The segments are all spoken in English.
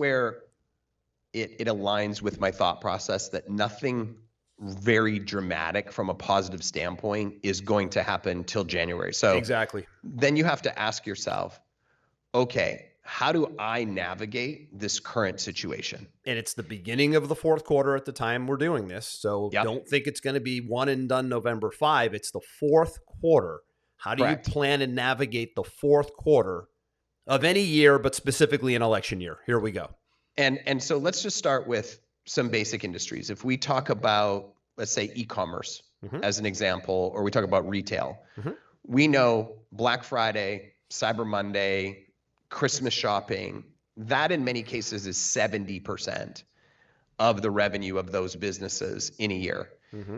where it aligns with my thought process that nothing very dramatic from a positive standpoint is going to happen till January. So exactly. Then you have to ask yourself, okay, how do I navigate this current situation? And it's the beginning of the fourth quarter at the time we're doing this. So Yep. don't think it's going to be one and done November 5. It's the fourth quarter. How do Correct. you plan and navigate the fourth quarter of any year, but specifically an election year? Here we go. And so let's just start with some basic industries. If we talk about, let's say, e-commerce as an example, or we talk about retail, we know Black Friday, Cyber Monday, Christmas shopping, that in many cases is 70% of the revenue of those businesses in a year.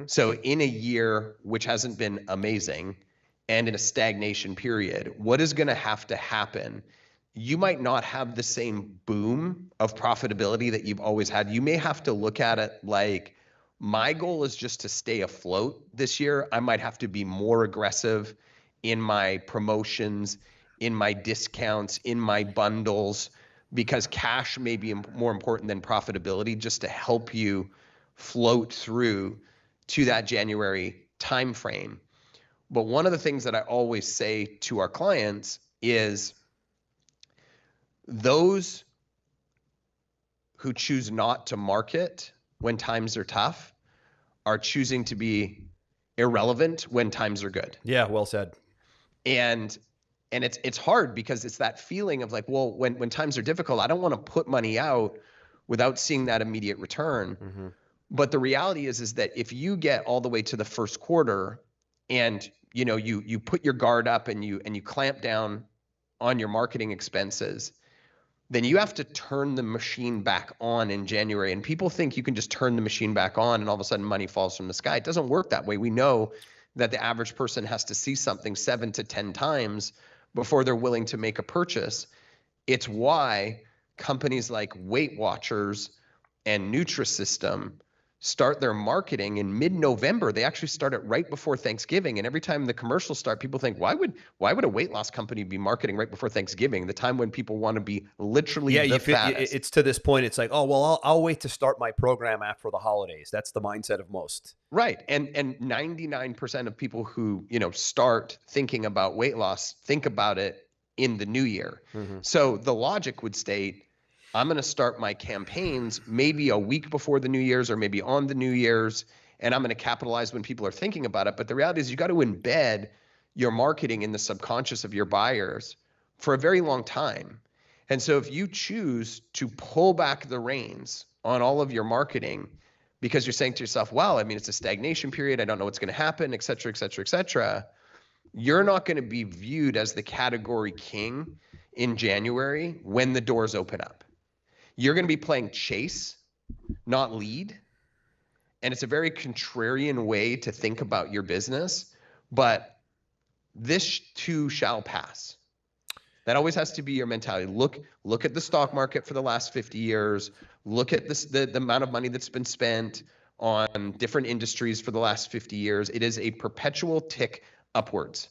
So in a year which hasn't been amazing and in a stagnation period, what is going to have to happen? You might not have the same boom of profitability that you've always had. You may have to look at it like, my goal is just to stay afloat this year. I might have to be more aggressive in my promotions, in my discounts, in my bundles, because cash may be more important than profitability, just to help you float through to that January timeframe. But one of the things that I always say to our clients is, those who choose not to market when times are tough are choosing to be irrelevant when times are good. Yeah, well said. And it's hard because it's that feeling of like, well, when times are difficult, I don't want to put money out without seeing that immediate return. But the reality is that if you get all the way to the first quarter and you put your guard up and you clamp down on your marketing expenses, then you have to turn the machine back on in January. And people think you can just turn the machine back on and all of a sudden money falls from the sky. It doesn't work that way. We know that the average person has to see something 7 to 10 times before they're willing to make a purchase. It's why companies like Weight Watchers and Nutrisystem start their marketing in mid-November. They actually start it right before Thanksgiving. And every time the commercials start, people think, why would a weight loss company be marketing right before Thanksgiving, the time when people want to be literally the fattest? It's to this point. It's like, oh, well, I'll wait to start my program after the holidays. That's the mindset of most. Right. And 99% of people who, start thinking about weight loss, think about it in the new year. So the logic would state, I'm going to start my campaigns maybe a week before the New Year's or maybe on the New Year's, and I'm going to capitalize when people are thinking about it. But the reality is you got to embed your marketing in the subconscious of your buyers for a very long time. And so if you choose to pull back the reins on all of your marketing because you're saying to yourself, well, it's a stagnation period, I don't know what's going to happen, et cetera, et cetera, et cetera, you're not going to be viewed as the category king in January when the doors open up. You're going to be playing chase, not lead. And it's a very contrarian way to think about your business, but this too shall pass. That always has to be your mentality. Look at the stock market for the last 50 years. Look at the amount of money that's been spent on different industries for the last 50 years. It is a perpetual tick upwards.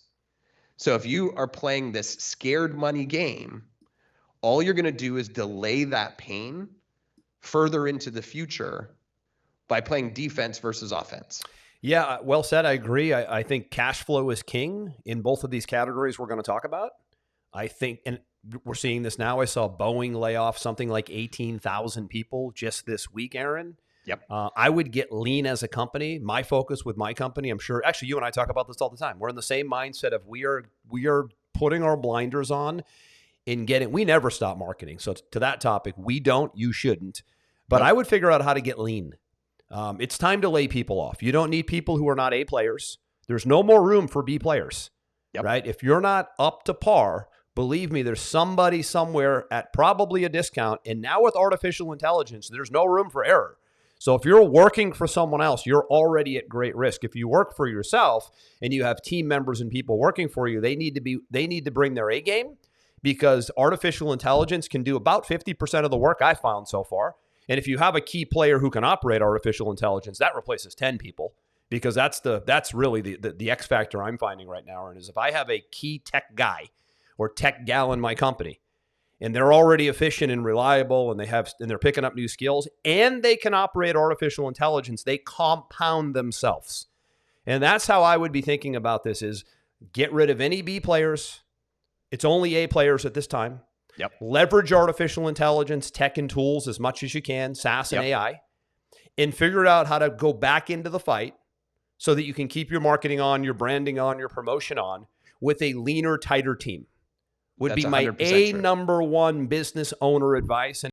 So if you are playing this scared money game, all you're going to do is delay that pain further into the future by playing defense versus offense. Yeah, well said. I agree. I think cash flow is king in both of these categories we're going to talk about. I think, and we're seeing this now. I saw Boeing lay off something like 18,000 people just this week, Aaron. Yep. I would get lean as a company. My focus with my company, I'm sure, actually, you and I talk about this all the time. We're in the same mindset of we are putting our blinders on in getting, we never stop marketing. So to that topic, we don't, you shouldn't, but I would figure out how to get lean. It's time to lay people off. You don't need people who are not A players. There's no more room for B players, right? If you're not up to par, believe me, there's somebody somewhere at probably a discount. And now with artificial intelligence, there's no room for error. So if you're working for someone else, you're already at great risk. If you work for yourself and you have team members and people working for you, they need to bring their A game. Because artificial intelligence can do about 50% of the work I found so far. And if you have a key player who can operate artificial intelligence, that replaces 10 people, because that's really the X factor I'm finding right now. And is if I have a key tech guy or tech gal in my company, and they're already efficient and reliable, and they're picking up new skills, and they can operate artificial intelligence, they compound themselves. And that's how I would be thinking about this: is get rid of any B players. It's only A players at this time. Yep. Leverage artificial intelligence, tech, and tools as much as you can, SaaS and AI, and figure out how to go back into the fight so that you can keep your marketing on, your branding on, your promotion on with a leaner, tighter team. Would That's be my 100% true. number one business owner advice. And